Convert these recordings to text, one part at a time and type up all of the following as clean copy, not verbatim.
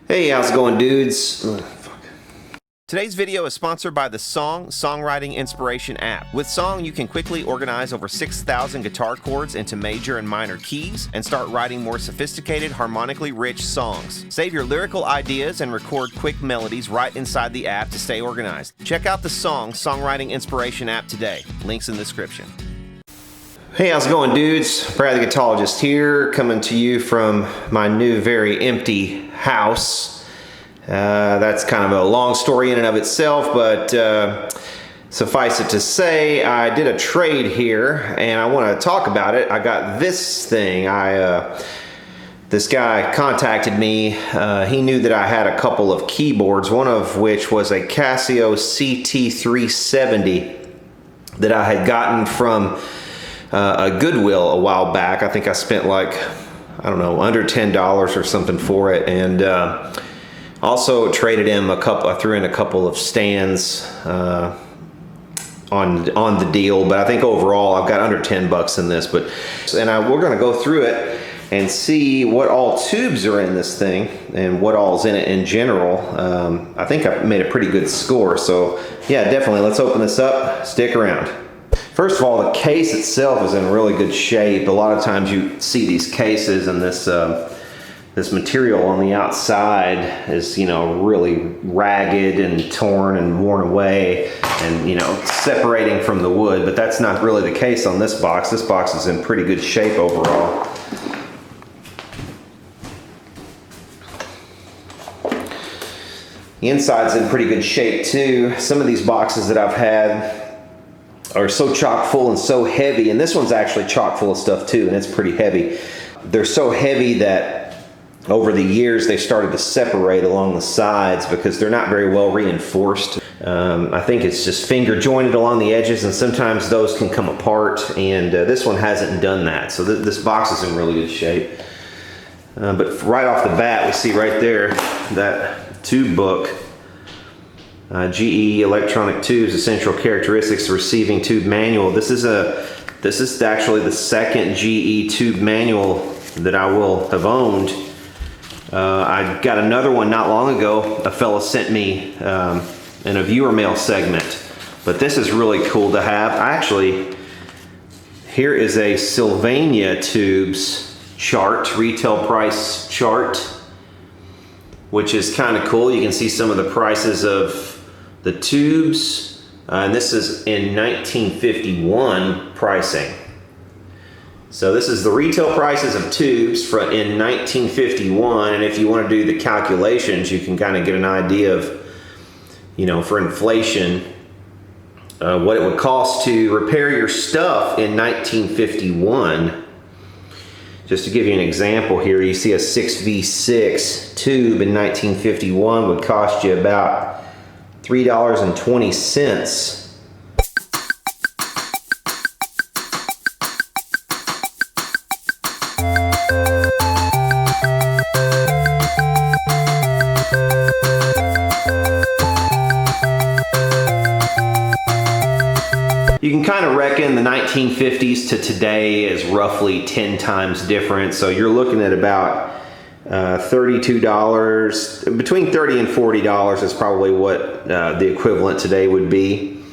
Hey, how's it going, dudes? Today's video is sponsored by the Songwriting Inspiration app. With Song, you can quickly organize over 6,000 guitar chords into major and minor keys and start writing more sophisticated, harmonically rich songs. Save your lyrical ideas and record quick melodies right inside the app to stay organized. Check out the Songwriting Inspiration app today. Links in the description. Hey, how's it going, dudes? Brad the Guitarologist here, coming to you from my new, very empty house. That's kind of a long story in and of itself, but suffice it to say, I did a trade here, and I want to talk about it. I got this thing. This guy contacted me. He knew that I had a couple of keyboards, one of which was a Casio CT370 that I had gotten from a Goodwill a while back. I think I spent like, I don't know, under $10 or something for it, and also traded him I threw in a couple of stands on the deal, but I think overall I've got under 10 bucks in this. We're gonna go through it and see what all tubes are in this thing and what all's in it in general. I think I made a pretty good score, so yeah, definitely let's open this up. Stick around. First of all, the case itself is in really good shape. A lot of times you see these cases and this material on the outside is, really ragged and torn and worn away and, separating from the wood, but that's not really the case on this box. This box is in pretty good shape overall. The inside's in pretty good shape too. Some of these boxes that I've had are so chock full and so heavy, and this one's actually chock full of stuff too, and it's pretty heavy. They're so heavy that over the years they started to separate along the sides because they're not very well reinforced. I think it's just finger jointed along the edges, and sometimes those can come apart, and this one hasn't done that, so this box is in really good shape. But right off the bat, we see right there that tube book. GE Electronic Tubes, Essential Characteristics, Receiving Tube Manual. This is actually the second GE tube manual that I will have owned. I got another one not long ago. A fella sent me in a viewer mail segment, but this is really cool to have. Here is a Sylvania Tubes chart, retail price chart, which is kind of cool. You can see some of the prices of the tubes, and this is in 1951 pricing. So this is the retail prices of tubes in 1951, and if you want to do the calculations, you can kind of get an idea of, for inflation, what it would cost to repair your stuff in 1951. Just to give you an example here, you see a 6V6 tube in 1951 would cost you about $3.20. You can kind of reckon the 1950s to today is roughly 10 times different, so you're looking at about $32, between $30 and $40 is probably what the equivalent today would be.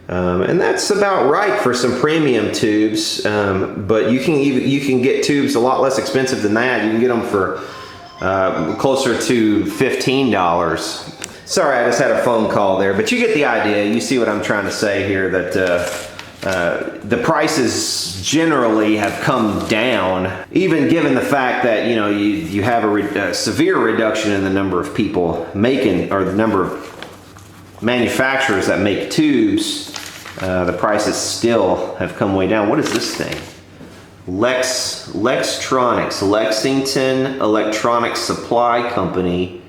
And that's about right for some premium tubes, but you can get tubes a lot less expensive than that. You can get them for closer to $15. Sorry, I just had a phone call there, but you get the idea. You see what I'm trying to say here, that the prices generally have come down, even given the fact that you have a severe reduction in the number of people making, or the number of manufacturers that make tubes. The prices still have come way down. What is this thing? Lex-Tronics, Lexington Electronics Supply Company,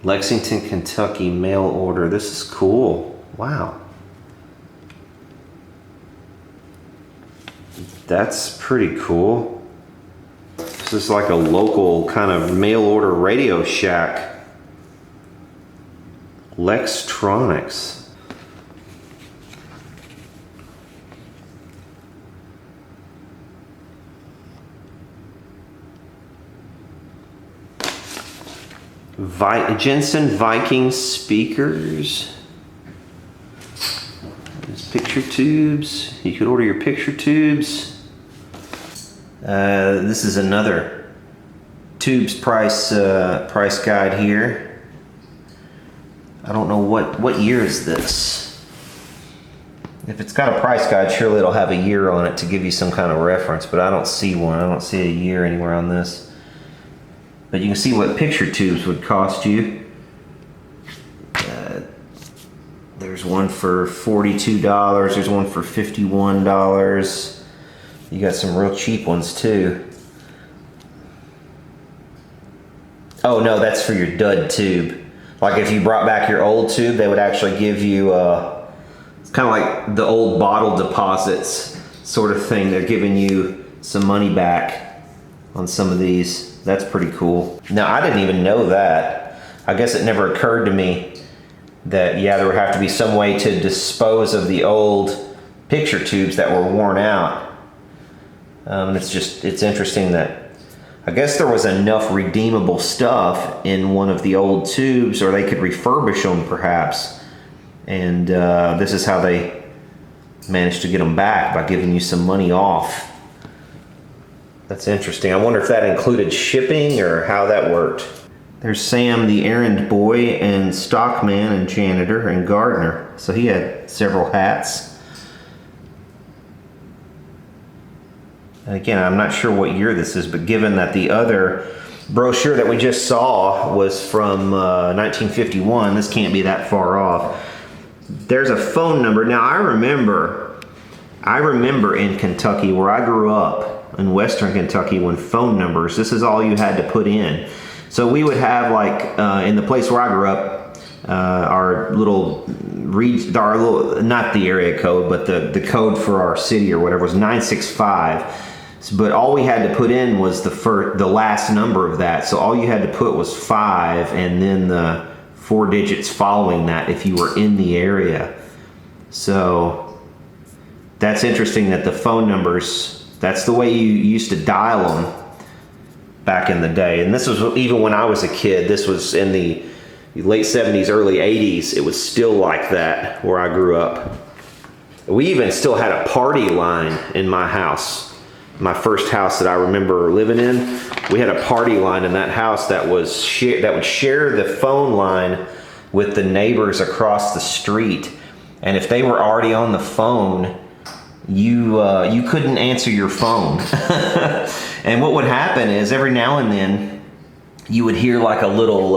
Lexington, Kentucky, mail order. This is cool. Wow. That's pretty cool. This is like a local kind of mail order Radio Shack. Lex-Tronics. Jensen Viking speakers. There's picture tubes. You could order your picture tubes. This is another tubes price guide here. I don't know what year is this. If it's got a price guide, surely it'll have a year on it to give you some kind of reference, but I don't see one. I don't see a year anywhere on this. But you can see what picture tubes would cost you. There's one for $42. There's one for $51. You got some real cheap ones too. Oh no, that's for your dud tube. Like if you brought back your old tube, they would actually give you it's kind of like the old bottle deposits sort of thing. They're giving you some money back on some of these. That's pretty cool. Now, I didn't even know that. I guess it never occurred to me that, yeah, there would have to be some way to dispose of the old picture tubes that were worn out. It's interesting that I guess there was enough redeemable stuff in one of the old tubes, or they could refurbish them perhaps. And this is how they managed to get them back, by giving you some money off. That's interesting. I wonder if that included shipping or how that worked. There's Sam, the errand boy, and stockman, and janitor, and gardener. So he had several hats. And again, I'm not sure what year this is, but given that the other brochure that we just saw was from 1951, this can't be that far off. There's a phone number. Now I remember in Kentucky, where I grew up, in Western Kentucky, when phone numbers, this is all you had to put in. So we would have, like, in the place where I grew up, our little, not the area code, but the code for our city or whatever was 965. But all we had to put in was the last number of that. So all you had to put was 5 and then the 4 digits following that if you were in the area. So that's interesting that the phone numbers, that's the way you used to dial them back in the day. And this was even when I was a kid. This was in the late 70s, early 80s. It was still like that where I grew up. We even still had a party line in my house. My first house that I remember living in, we had a party line in that house that would share the phone line with the neighbors across the street. And if they were already on the phone, you couldn't answer your phone. And what would happen is every now and then you would hear like a little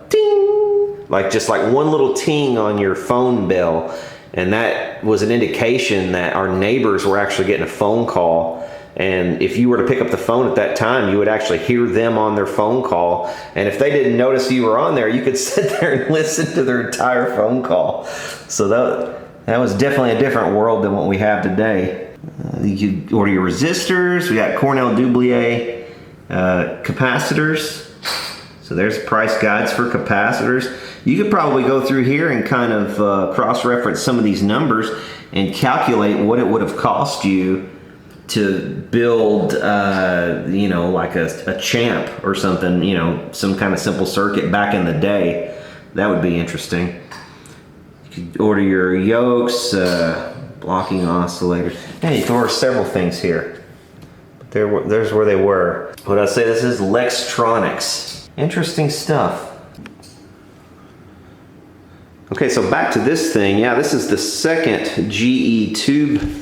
ting, like just like one little ting on your phone bell, and that was an indication that our neighbors were actually getting a phone call. And if you were to pick up the phone at that time, you would actually hear them on their phone call. And if they didn't notice you were on there, you could sit there and listen to their entire phone call. So that was definitely a different world than what we have today. You could order your resistors. We got Cornell Dublier capacitors. So there's price guides for capacitors. You could probably go through here and kind of cross-reference some of these numbers and calculate what it would have cost you to build, like a champ or something, some kind of simple circuit back in the day. That would be interesting. You could order your yokes, blocking oscillators. Yeah, you can order several things here. But there's where they were. What I say, this is Lex-Tronics. Interesting stuff. Okay, so back to this thing. Yeah, this is the second GE tube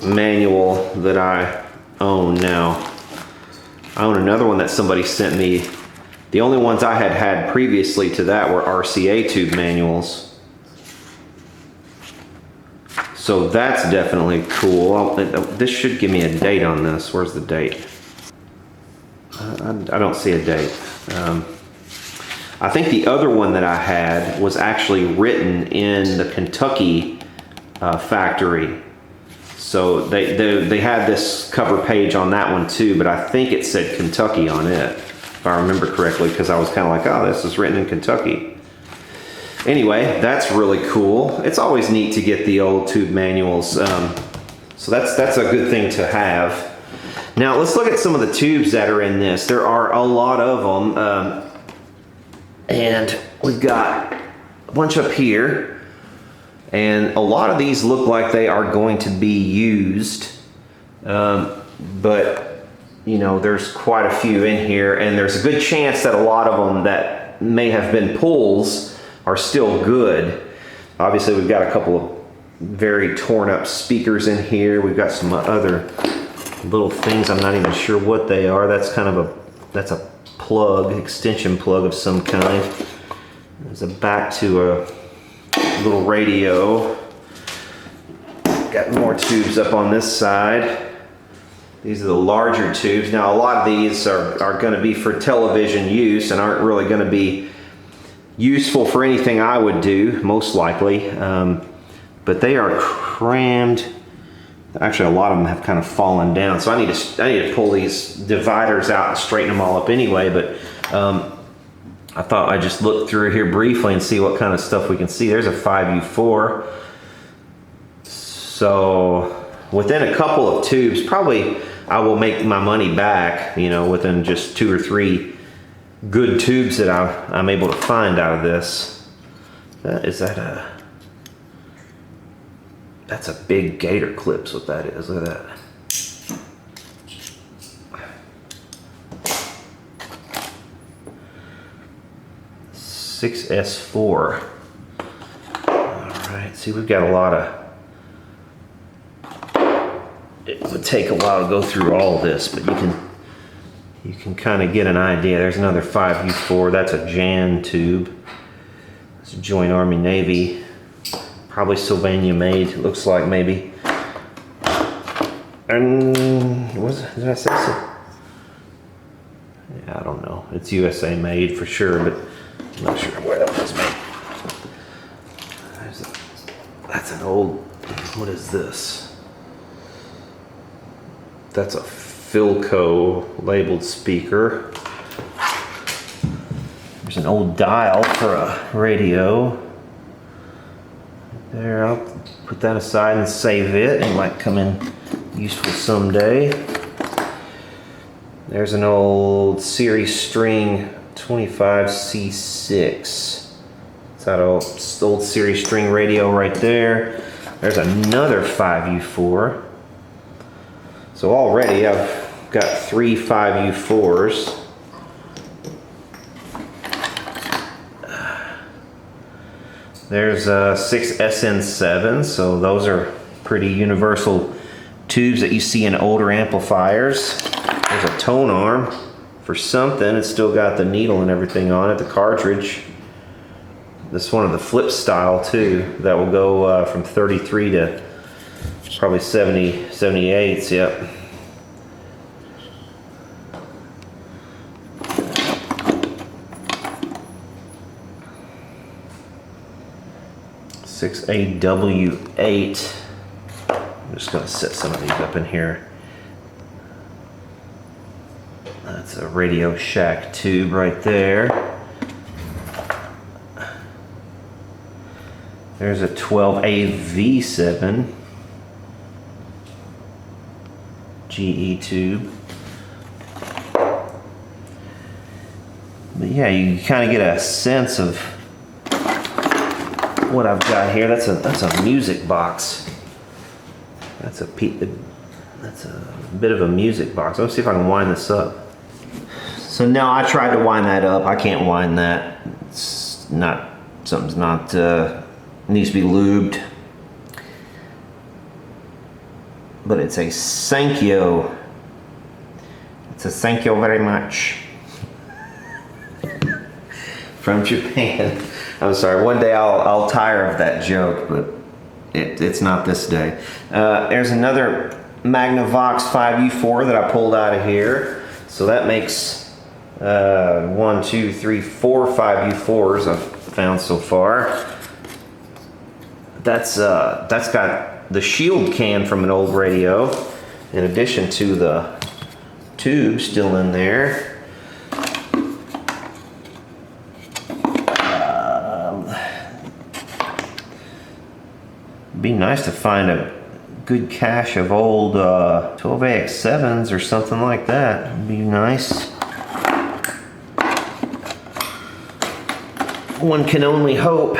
manual that I own now. I own another one that somebody sent me. The only ones I had previously to that were RCA tube manuals. So that's definitely cool. This should give me a date on this. Where's the date? I don't see a date. I think the other one that I had was actually written in the Kentucky factory. So they had this cover page on that one too, but I think it said Kentucky on it, if I remember correctly, because I was kind of like, oh, this is written in Kentucky. Anyway, that's really cool. It's always neat to get the old tube manuals. So that's a good thing to have. Now let's look at some of the tubes that are in this. There are a lot of them, and we've got a bunch up here, and a lot of these look like they are going to be used, but you know, there's quite a few in here, and there's a good chance that a lot of them that may have been pulls are still good. Obviously, we've got a couple of very torn up speakers in here. We've got some other little things. I'm not even sure what they are. That's kind of that's a plug, extension plug of some kind. There's a back to a little radio. Got more tubes up on this side. These are the larger tubes. Now a lot of these are going to be for television use and aren't really going to be useful for anything I would do, most likely. But they are crammed. Actually, a lot of them have kind of fallen down, so I need to pull these dividers out and straighten them all up anyway. But I thought I'd just look through here briefly and see what kind of stuff we can see. There's a 5U4. So within a couple of tubes, probably I will make my money back, you know, within just 2 or 3 good tubes that I'm able to find out of this. That's a big gator clip's what that is. Look at that. (6S4). All right, see, we've got a lot of. It would take a while to go through all this, but you can kind of get an idea. There's another 5U4. That's a Jan tube. It's a Joint Army Navy, probably Sylvania made. It looks like maybe. And did I say so? Yeah, I don't know. It's USA made for sure, but I'm not sure where that was made. That's an old. What is this? That's a Philco labeled speaker. There's an old dial for a radio. There, I'll put that aside and save it. It might come in useful someday. There's an old series string 25C6. It's that old series string radio right there. There's another 5U4. So already I've got 3 5U4s. There's 6 SN7s, so those are pretty universal tubes that you see in older amplifiers. There's a tone arm for something. It's still got the needle and everything on it, the cartridge. This is one of the flip style too, that will go from 33 to probably 78s, yep. (6AW8). I'm just going to set some of these up in here. That's a Radio Shack tube right there. There's a 12AV7 GE tube. But yeah, you kind of get a sense of what I've got here. That's a music box. That's a bit of a music box. Let's see if I can wind this up. So now I tried to wind that up. I can't wind that. It's not, something's not, needs to be lubed. But it's a Sankyo. It's a Sankyo very much. From Japan. I'm sorry, one day I'll tire of that joke, but it's not this day. There's another Magnavox 5U4 that I pulled out of here. So that makes 1, 2, 3, 4 5U4s I've found so far. That's got the shield can from an old radio, in addition to the tube still in there. Be nice to find a good cache of old 12AX7s or something like that. Would be nice. One can only hope.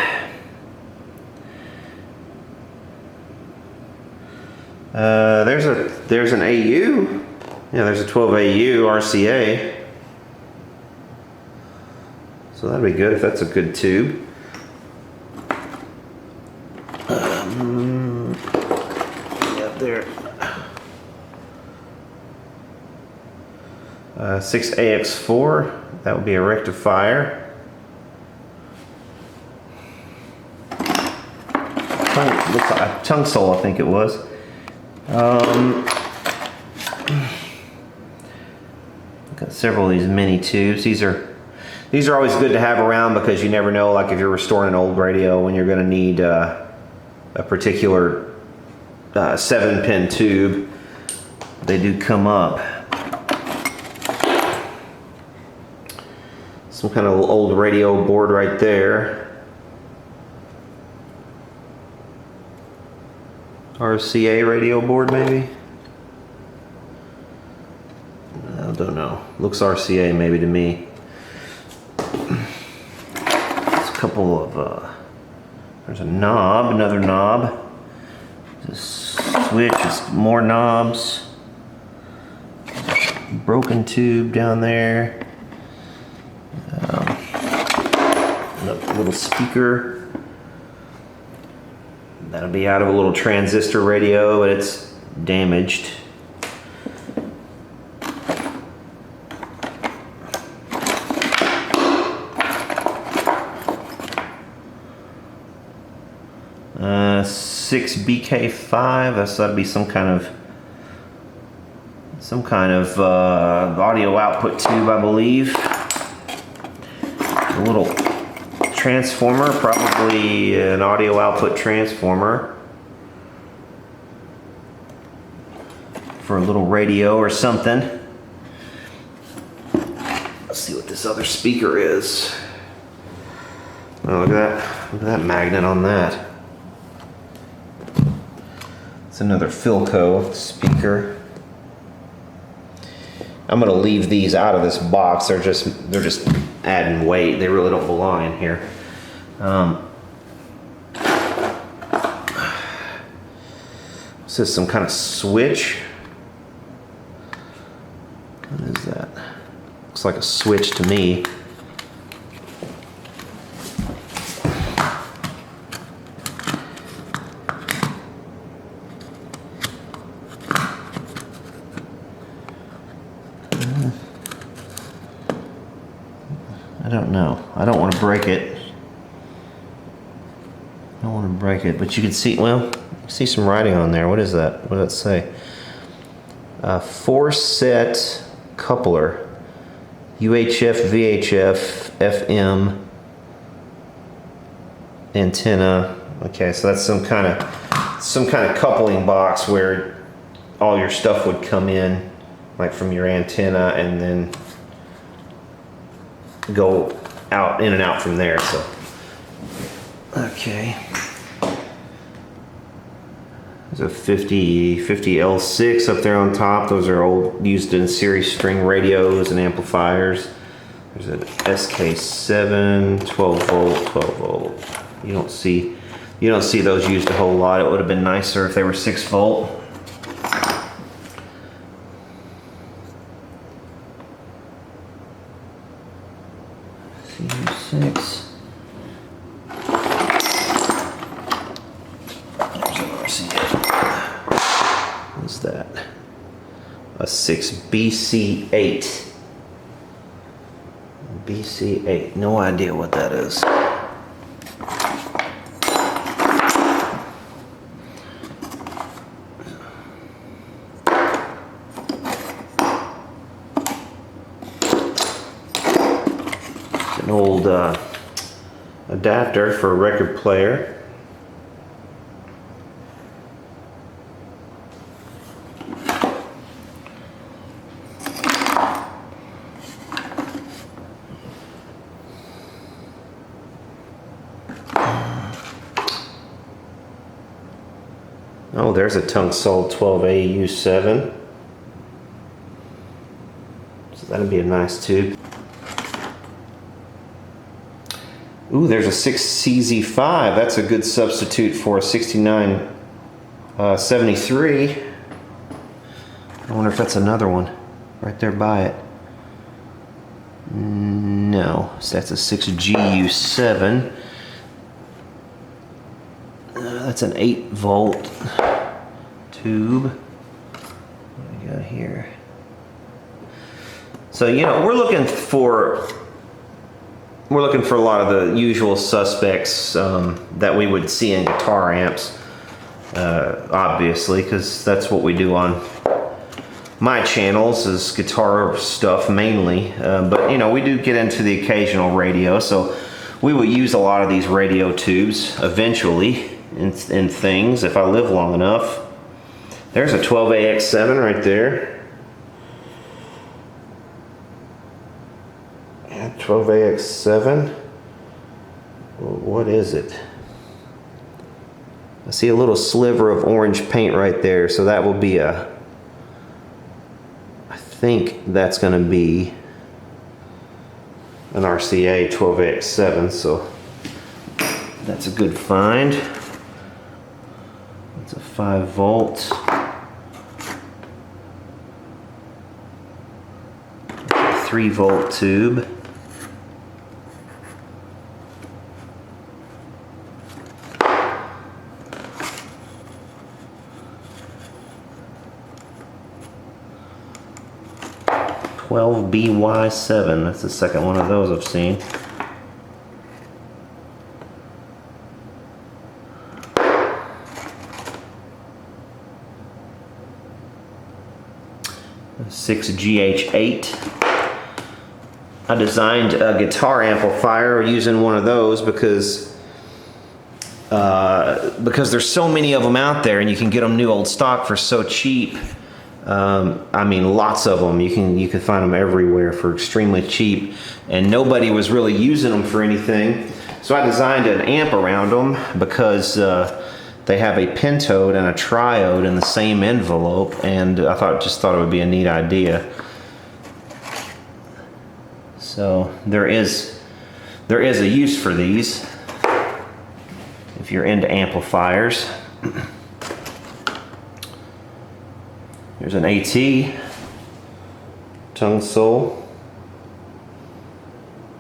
There's an AU. Yeah, there's a 12AU RCA. So that'd be good if that's a good tube. Up there. 6AX4. That would be a rectifier. Looks like a tungsole, I think it was. Got several of these mini tubes. These are always good to have around because you never know, like if you're restoring an old radio, when you're going to need a particular 7-pin tube. They do come up. Some kind of old radio board right there. RCA radio board, maybe? I don't know. Looks RCA maybe to me. There's a couple of, there's a knob, another knob. There's a switch, it's more knobs. Broken tube down there. A little speaker. That'll be out of a little transistor radio, but it's damaged. Uh, 6BK5. That'd be some kind of audio output tube, I believe. A little transformer, probably an audio output transformer for a little radio or something. Let's see what this other speaker is. Oh, look at that magnet on that. It's another Philco speaker. I'm gonna leave these out of this box. They're just adding weight. They really don't belong in here. This is some kind of switch. What is that? Looks like a switch to me. I don't know. I don't want to break it. I don't want to break it, but you can see, well, see some writing on there. What is that? What does that say? 4-set coupler. UHF, VHF, FM, antenna. Okay, so that's some kind of coupling box where all your stuff would come in, like from your antenna, and then go out, in and out from there. So, okay. There's a 50 L6 up there on top. Those are old, used in series string radios and amplifiers. There's an SK7, 12 volt, 12 volt. You don't see those used a whole lot. It would have been nicer if they were 6 volt. CU6. What's that? A 6BC8. BC8. No idea what that is. An old adapter for a record player. Oh, Oh, there's a tongue sold 12AU7. So that'd be a nice tube. Ooh, there's a 6CZ5. That's a good substitute for a 6973. I wonder if that's another one right there by it. No, so that's a 6GU7. That's an 8-volt tube. What do we got here? So, you know, we're looking for a lot of the usual suspects that we would see in guitar amps, obviously, because that's what we do on my channels, is guitar stuff mainly. But you know, we do get into the occasional radio, so we will use a lot of these radio tubes eventually in things if I live long enough. There's a 12AX7 right there. 12AX7. What is it? I see a little sliver of orange paint right there, so that will be a, I think that's going to be an RCA 12AX7, so that's a good find. It's a 5-volt. 3-volt tube. BY7, that's the second one of those I've seen. A 6GH8. I designed a guitar amplifier using one of those because there's so many of them out there and you can get them new old stock for so cheap. I mean, lots of them. You can find them everywhere for extremely cheap, and nobody was really using them for anything. So I designed an amp around them because they have a pentode and a triode in the same envelope, and I just thought it would be a neat idea. So there is a use for these if you're into amplifiers. Here's an AT tongue sole.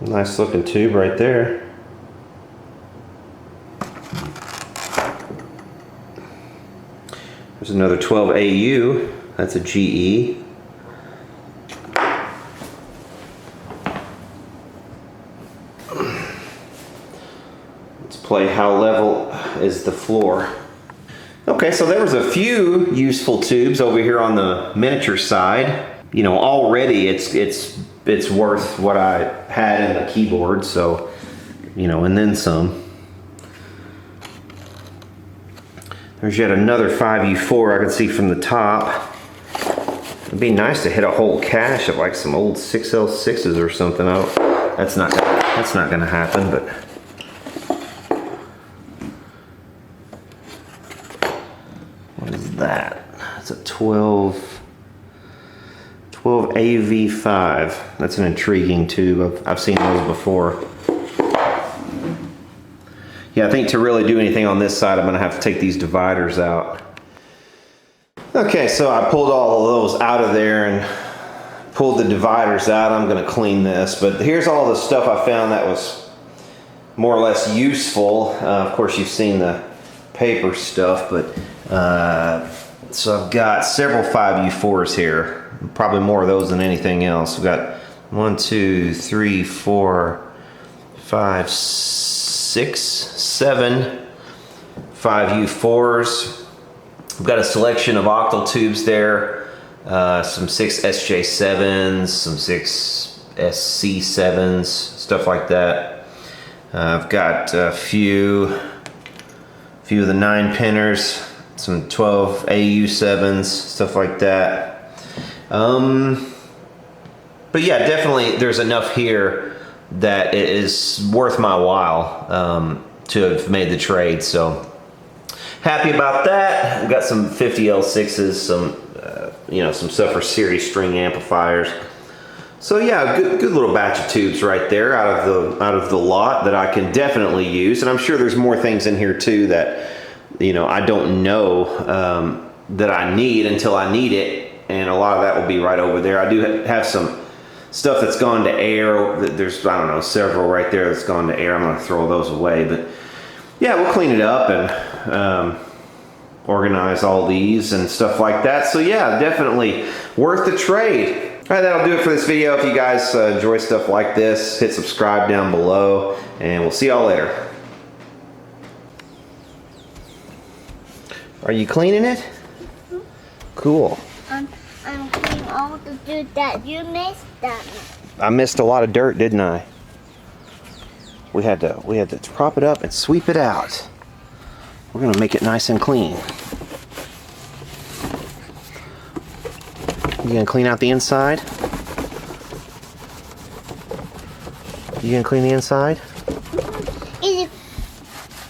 Nice looking tube right there. There's another 12AU. That's a GE. Let's play How Level Is the Floor. Okay, so there was a few useful tubes over here on the miniature side. You know, already it's worth what I had in the keyboard, so, you know, and then some. There's yet another 5U4 I can see from the top. It'd be nice to hit a whole cache of like some old 6L6s or something. That's not gonna happen, but what is that? It's a 12AV5. That's an intriguing tube. I've seen those before. Yeah, I think to really do anything on this side, I'm gonna have to take these dividers out. Okay, so I pulled all of those out of there and pulled the dividers out. I'm gonna clean this, but here's all the stuff I found that was more or less useful. Of course, you've seen the paper stuff, but so I've got several 5U4s here. Probably more of those than anything else. We've got 1, 2, 3, 4, 5, 6, 7 5U4s. We've got a selection of octal tubes there. Some 6 SJ7s, some 6 SC7s, stuff like that. I've got a few of the 9-pinners, some 12 AU7s, stuff like that. But yeah, definitely there's enough here that it is worth my while to have made the trade. So happy about that. We've got some 50L6s, some some stuff for series string amplifiers. So yeah, good little batch of tubes right there out of the lot that I can definitely use. And I'm sure there's more things in here too that I don't know that I need until I need it, and a lot of that will be right over there. I do have some stuff that's gone to air. There's, I don't know, several right there that's gone to air. I'm going to throw those away, but yeah, we'll clean it up and organize all these and stuff like that. So yeah, definitely worth the trade. All right, that'll do it for this video. If you guys enjoy stuff like this, hit subscribe down below, and we'll see y'all later. Are you cleaning it? Mm-hmm. Cool. I'm cleaning all the dirt that you missed. I missed a lot of dirt, didn't I? We had to prop it up and sweep it out. We're gonna make it nice and clean. You gonna clean out the inside? You gonna clean the inside? Is it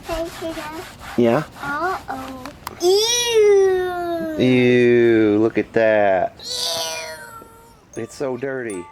taken out? Yeah. Uh-oh. Ew. Ew, look at that. Ew. It's so dirty.